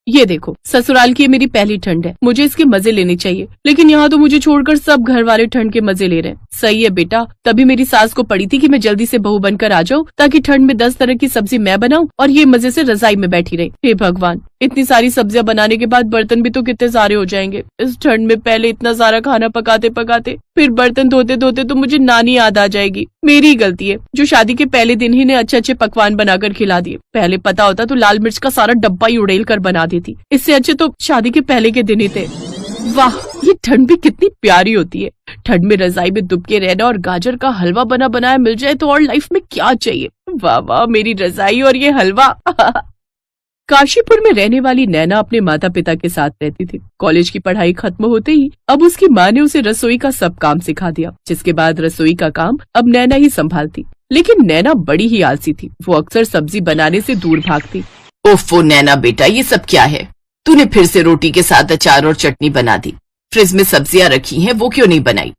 ये देखो, ससुराल की ये मेरी पहली ठंड है, मुझे इसके मजे लेने चाहिए, लेकिन यहाँ तो मुझे छोड़कर सब घर वाले ठंड के मजे ले रहे हैं। सही है बेटा, तभी मेरी सास को पड़ी थी कि मैं जल्दी से बहू बनकर आ जाऊँ ताकि ठंड में 10 तरह की सब्जी मैं बनाऊं और ये मजे से रजाई में बैठी रही। हे भगवान, इतनी सारी सब्जियां बनाने के बाद बर्तन भी तो कितने सारे हो जाएंगे। इस ठंड में पहले इतना सारा खाना पकाते पकाते फिर बर्तन धोते धोते तो मुझे नानी याद आ जाएगी। मेरी गलती है जो शादी के पहले दिन ही ने अच्छे अच्छे पकवान बनाकर खिला दिए। पहले पता होता तो लाल मिर्च का सारा डब्बा ही उड़ेल कर बना देती। इससे अच्छे तो शादी के पहले के दिन ही थे। वाह, ये ठंड भी कितनी प्यारी होती है। ठंड में रजाई में दुबके रहना और गाजर का हलवा बना बनाया मिल जाए तो और लाइफ में क्या चाहिए। वाह वाह, मेरी रजाई और ये हलवा। काशीपुर में रहने वाली नैना अपने माता पिता के साथ रहती थी। कॉलेज की पढ़ाई खत्म होते ही अब उसकी माँ ने उसे रसोई का सब काम सिखा दिया, जिसके बाद रसोई का काम अब नैना ही संभालती। लेकिन नैना बड़ी ही आलसी थी, वो अक्सर सब्जी बनाने से दूर भागती। ओफो नैना बेटा, ये सब क्या है? तूने फिर से रोटी के साथ अचार और चटनी बना दी। फ्रिज में सब्जियां रखी हैं, वो क्यों नहीं बनाई?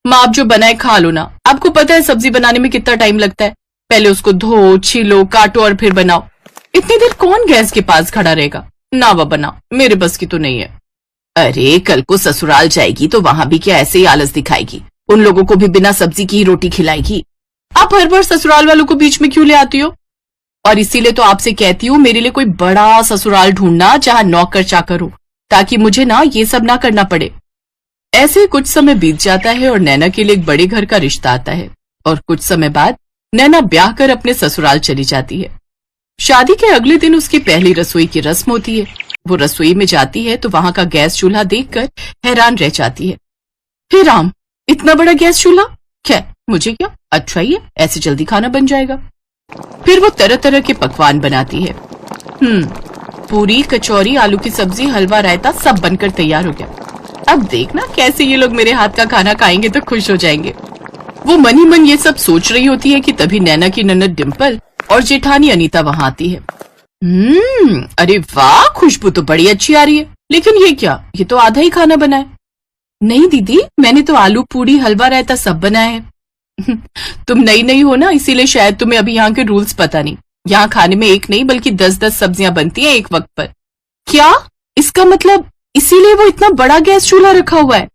माँ, आप जो बनाए खा लो ना। आपको पता है सब्जी बनाने में कितना टाइम लगता है। पहले उसको धो, छीलो, काटो और फिर बनाओ। इतनी देर कौन गैस के पास खड़ा रहेगा? ना वो बनाओ, मेरे बस की तो नहीं है। अरे कल को ससुराल जाएगी तो वहां भी क्या ऐसे ही आलस दिखाएगी? उन लोगों को भी बिना सब्जी की ही रोटी खिलाएगी। आप हर बार ससुराल वालों को बीच में क्यों ले आती हो? और इसीलिए तो आपसे कहती हूँ मेरे लिए कोई बड़ा ससुराल ढूंढना जहाँ नौकर चाकर हो, ताकि मुझे ना ये सब ना करना पड़े। ऐसे कुछ समय बीत जाता है और नैना के लिए एक बड़े घर का रिश्ता आता है और कुछ समय बाद नैना ब्याह कर अपने ससुराल चली जाती है। शादी के अगले दिन उसकी पहली रसोई की रस्म होती है। वो रसोई में जाती है तो वहां का गैस चूल्हा देखकर हैरान रह जाती है। हे राम, इतना बड़ा गैस चूल्हा! क्या मुझे क्या, अच्छा ही है, ऐसे जल्दी खाना बन जाएगा। फिर वो तरह तरह के पकवान बनाती है। पूरी, कचौरी, आलू की सब्जी, हलवा, रायता सब बनकर तैयार हो गया। अब देखना कैसे ये लोग मेरे हाथ का खाना खाएंगे तो खुश हो जाएंगे। वो मन ही मन ये सब सोच रही होती है कि तभी नैना की ननद डिम्पल और जेठानी अनीता वहां आती है। अरे वाह, खुशबू तो बड़ी अच्छी आ रही है। लेकिन ये क्या, ये तो आधा ही खाना बना है। नहीं दीदी, मैंने तो आलू पूरी, हलवा, रायता सब बनाया है। तुम नई नई हो ना, इसीलिए शायद तुम्हें अभी यहाँ के रूल्स पता नहीं। यहाँ खाने में एक नहीं बल्कि 10-10 सब्जियां बनती हैं एक वक्त पर। क्या? इसका मतलब इसीलिए वो इतना बड़ा गैस चूल्हा रखा हुआ है?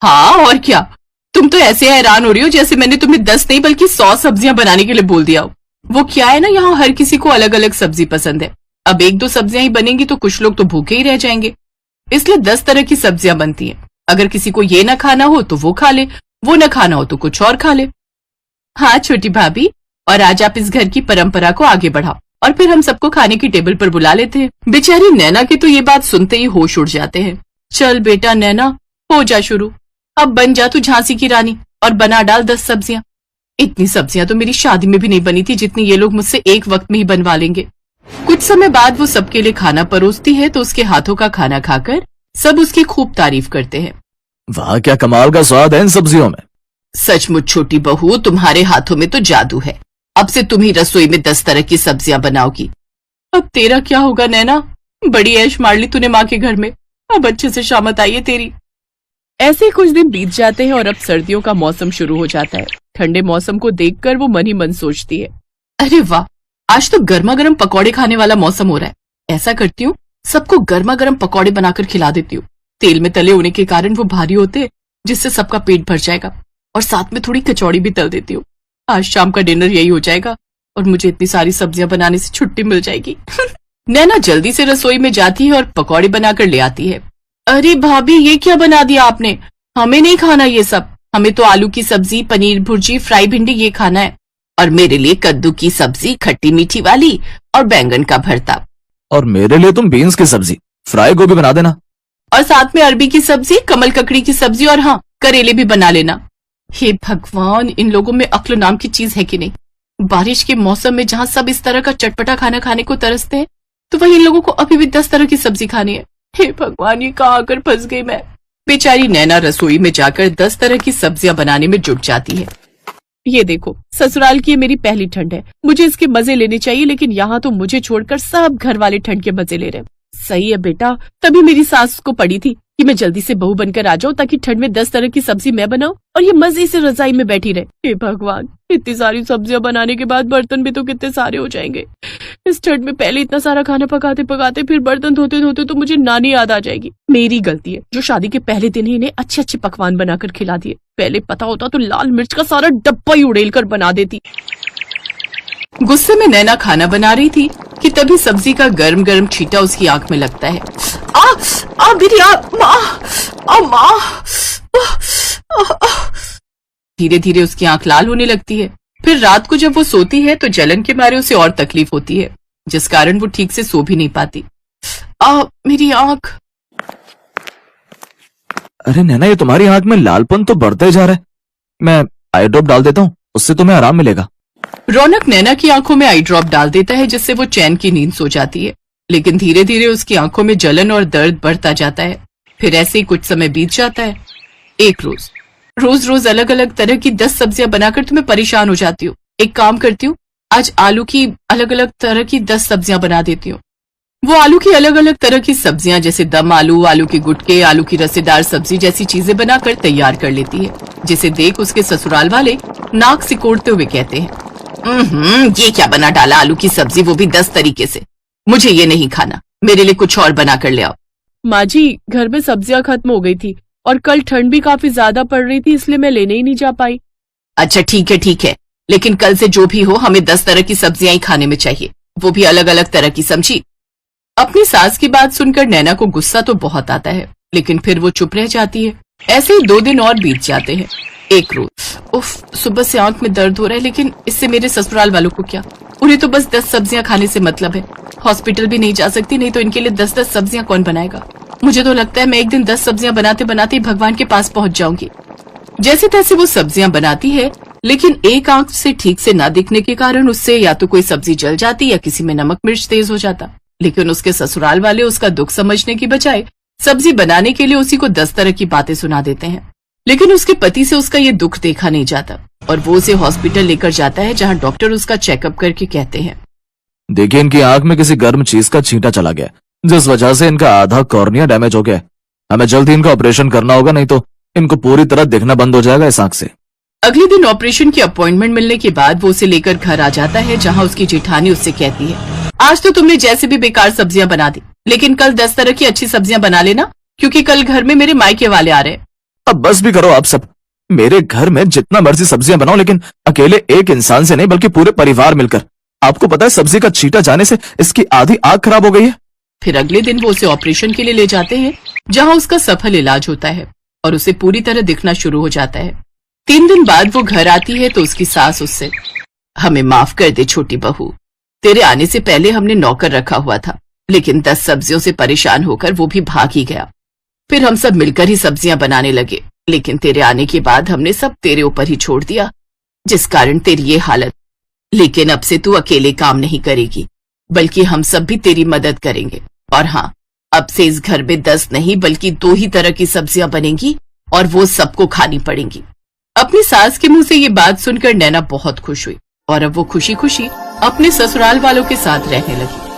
हाँ और क्या, तुम तो ऐसे हैरान हो रही हो जैसे मैंने तुम्हें 10 नहीं बल्कि 100 सब्जियां बनाने के लिए बोल दिया हो। वो क्या है ना, यहाँ हर किसी को अलग अलग सब्जी पसंद है। अब 1-2 सब्जियां ही बनेंगी तो कुछ लोग तो भूखे ही रह जाएंगे, इसलिए 10 तरह की सब्जियां बनती हैं। अगर किसी को ये ना खाना हो तो वो खा ले, वो न खाना हो तो कुछ और खा ले। हाँ छोटी भाभी, और आज आप इस घर की परंपरा को आगे बढ़ाओ और फिर हम सबको खाने की टेबल पर बुला लेते हैं। बेचारी नैना की तो ये बात सुनते ही होश उड़ जाते हैं। चल बेटा नैना, हो जा शुरू। अब बन जा तू झांसी की रानी और बना डाल 10 सब्जियां। इतनी सब्जियां तो मेरी शादी में भी नहीं बनी थी जितनी ये लोग मुझसे एक वक्त में ही बनवा लेंगे। कुछ समय बाद वो सबके लिए खाना परोसती है तो उसके हाथों का खाना खाकर सब उसकी खूब तारीफ करते हैं। वाह, क्या कमाल का स्वाद है इन सब्जियों में। सचमुच छोटी बहू, तुम्हारे हाथों में तो जादू है। अब से तुम ही रसोई में 10 तरह की सब्जियां बनाओगी। अब तेरा क्या होगा नैना, बड़ी ऐश मार ली तूने माँ के घर में। अब अच्छे से शामत आई है तेरी। ऐसे कुछ दिन बीत जाते हैं और अब सर्दियों का मौसम शुरू हो जाता है। ठंडे मौसम को देखकर वो मन ही मन सोचती है, अरे वाह, आज तो गर्मा गर्म पकौड़े खाने वाला मौसम हो रहा है। ऐसा करती हूँ, सबको गर्मा गर्म पकौड़े बनाकर खिला देती हूँ। तेल में तले होने के कारण वो भारी होते, जिससे सबका पेट भर जाएगा। और साथ में थोड़ी कचौड़ी भी तल देती हूँ। आज शाम का डिनर यही हो जाएगा और मुझे इतनी सारी सब्जियां बनाने से छुट्टी मिल जाएगी। नैना जल्दी से रसोई में जाती है और पकौड़े बनाकर ले आती है। अरे भाभी, ये क्या बना दिया आपने? हमें नहीं खाना ये सब। हमें तो आलू की सब्जी, पनीर भुर्जी, फ्राई भिंडी ये खाना है। और मेरे लिए कद्दू की सब्जी, खट्टी मीठी वाली, और बैंगन का भरता। और मेरे लिए तुम बीन्स की सब्जी, फ्राई गोभी बना देना। और साथ में अरबी की सब्जी, कमल ककड़ी की सब्जी, और हाँ, करेले भी बना लेना। हे भगवान, इन लोगों में अक्ल नाम की चीज है कि नहीं। बारिश के मौसम में जहाँ सब इस तरह का चटपटा खाना खाने को तरसते हैं, तो वही इन लोगों को अभी भी 10 तरह की सब्जी खानी है। हे भगवान, ये कहाँ आकर फंस गई मैं। बेचारी नैना रसोई में जाकर 10 तरह की सब्जियां बनाने में जुट जाती है। ये देखो, ससुराल की ये मेरी पहली ठंड है, मुझे इसके मजे लेने चाहिए, लेकिन यहाँ तो मुझे छोड़कर सब घर वाले ठंड के मजे ले रहे हैं। सही है बेटा, तभी मेरी सास को पड़ी थी कि मैं जल्दी से बहू बनकर आ जाऊं ताकि ठंड में 10 तरह की सब्जी मैं बनाऊं और ये मजे से रजाई में बैठी रहे। हे भगवान, इतनी सारी सब्जियां बनाने के बाद बर्तन भी तो कितने सारे हो जाएंगे। इस ठंड में पहले इतना सारा खाना पकाते पकाते फिर बर्तन धोते धोते तो मुझे नानी याद आ जाएगी। मेरी गलती है जो शादी के पहले दिन ही इन्हें अच्छे अच्छे पकवान बनाकर खिला दिए। पहले पता होता तो लाल मिर्च का सारा डब्बा ही उड़ेल कर बना देती। गुस्से में नैना खाना बना रही थी कि तभी सब्जी का गर्म गर्म छींटा उसकी आंख में लगता है। मेरी माँ। धीरे धीरे उसकी आंख लाल होने लगती है। फिर रात को जब वो सोती है तो जलन के मारे उसे और तकलीफ होती है, जिस कारण वो ठीक से सो भी नहीं पाती। मेरी आंख। अरे नैना, ये तुम्हारी आंख में लालपन तो बढ़ते जा रहा है। मैं आई ड्रॉप डाल देता हूँ, उससे तुम्हें आराम मिलेगा। रौनक नैना की आंखों में आई ड्रॉप डाल देता है, जिससे वो चैन की नींद सो जाती है। लेकिन धीरे धीरे उसकी आंखों में जलन और दर्द बढ़ता जाता है। फिर ऐसे ही कुछ समय बीत जाता है। एक रोज अलग अलग तरह की 10 सब्जियां बनाकर तुम्हें परेशान हो जाती हूँ। एक काम करती हूँ, आज आलू की अलग अलग तरह की 10 सब्जियां बना देती हूँ। वो आलू की अलग अलग तरह की सब्जियां जैसे दम आलू, आलू के गुटके, आलू की रसेदार सब्जी जैसी चीजें बनाकर तैयार कर लेती है, जिसे देख उसके ससुराल वाले नाक सिकोड़ते हुए कहते हैं, ये क्या बना डाला आलू की सब्जी, वो भी 10 तरीके से। मुझे ये नहीं खाना, मेरे लिए कुछ और बना कर ले आओ। माँ जी, घर में सब्जियां खत्म हो गई थी और कल ठंड भी काफी ज्यादा पड़ रही थी, इसलिए मैं लेने ही नहीं जा पाई। अच्छा ठीक है, लेकिन कल से जो भी हो हमें 10 तरह की सब्जियां ही खाने में चाहिए, वो भी अलग अलग तरह की, समझी? अपनी सास की बात सुनकर नैना को गुस्सा तो बहुत आता है, लेकिन फिर वो चुप रह जाती है। ऐसे ही 2 दिन और बीत जाते हैं। एक रोज, सुबह से आंख में दर्द हो रहा है, लेकिन इससे मेरे ससुराल वालों को क्या? उन्हें तो बस 10 सब्जियां खाने से मतलब है। हॉस्पिटल भी नहीं जा सकती, नहीं तो इनके लिए 10-10 सब्जियां कौन बनाएगा? मुझे तो लगता है मैं एक दिन 10 सब्जियां बनाते बनाते भगवान के पास पहुंच जाऊंगी। जैसे तैसे वो सब्जियां बनाती है, लेकिन एक आंख से ठीक से ना दिखने के कारण उससे या तो कोई सब्जी जल जाती या किसी में नमक मिर्च तेज हो जाता। लेकिन उसके ससुराल वाले उसका दुख समझने की बजाय सब्जी बनाने के लिए उसी को 10 तरह की बातें सुना देते हैं। लेकिन उसके पति से उसका ये दुख देखा नहीं जाता और वो उसे हॉस्पिटल लेकर जाता है, जहां डॉक्टर उसका चेकअप करके कहते हैं, देखिए इनकी आंख में किसी गर्म चीज का छींटा चला गया, जिस वजह से इनका आधा कॉर्निया डैमेज हो गया। हमें जल्द ही इनका ऑपरेशन करना होगा, नहीं तो इनको पूरी तरह दिखना बंद हो जाएगा इस आंख से। अगले दिन ऑपरेशन की अपॉइंटमेंट मिलने के बाद वो उसे लेकर घर आ जाता है, जहां उसकी जेठानी उससे कहती है, आज तो तुमने जैसे भी बेकार सब्जियां बना दी, लेकिन कल 10 तरह की अच्छी सब्जियां बना लेना, क्योंकि कल घर में मेरे मायके वाले आ रहे हैं। अब बस भी करो आप सब। मेरे घर में जितना मर्जी सब्जियां बनाओ, लेकिन अकेले एक इंसान से नहीं, बल्कि पूरे परिवार मिलकर। आपको पता है सब्जी का छींटा जाने से इसकी आधी आंख खराब हो गई है। फिर अगले दिन वो उसे ऑपरेशन के लिए ले जाते हैं, जहां उसका सफल इलाज होता है और उसे पूरी तरह दिखना शुरू हो जाता है। 3 दिन बाद वो घर आती है तो उसकी सास उससे, हमें माफ कर दे छोटी बहू, तेरे आने से पहले हमने नौकर रखा हुआ था, लेकिन 10 सब्जियों से परेशान होकर वो भी भाग ही गया। फिर हम सब मिलकर ही सब्जियां बनाने लगे, लेकिन तेरे आने के बाद हमने सब तेरे ऊपर ही छोड़ दिया, जिस कारण तेरी ये हालत। लेकिन अब से तू अकेले काम नहीं करेगी, बल्कि हम सब भी तेरी मदद करेंगे। और हाँ, अब से इस घर में 10 नहीं बल्कि 2 ही तरह की सब्जियां बनेंगी और वो सबको खानी पड़ेंगी। अपनी सास के मुंह से ये बात सुनकर नैना बहुत खुश हुई और अब वो खुशी खुशी अपने ससुराल वालों के साथ रहने लगी।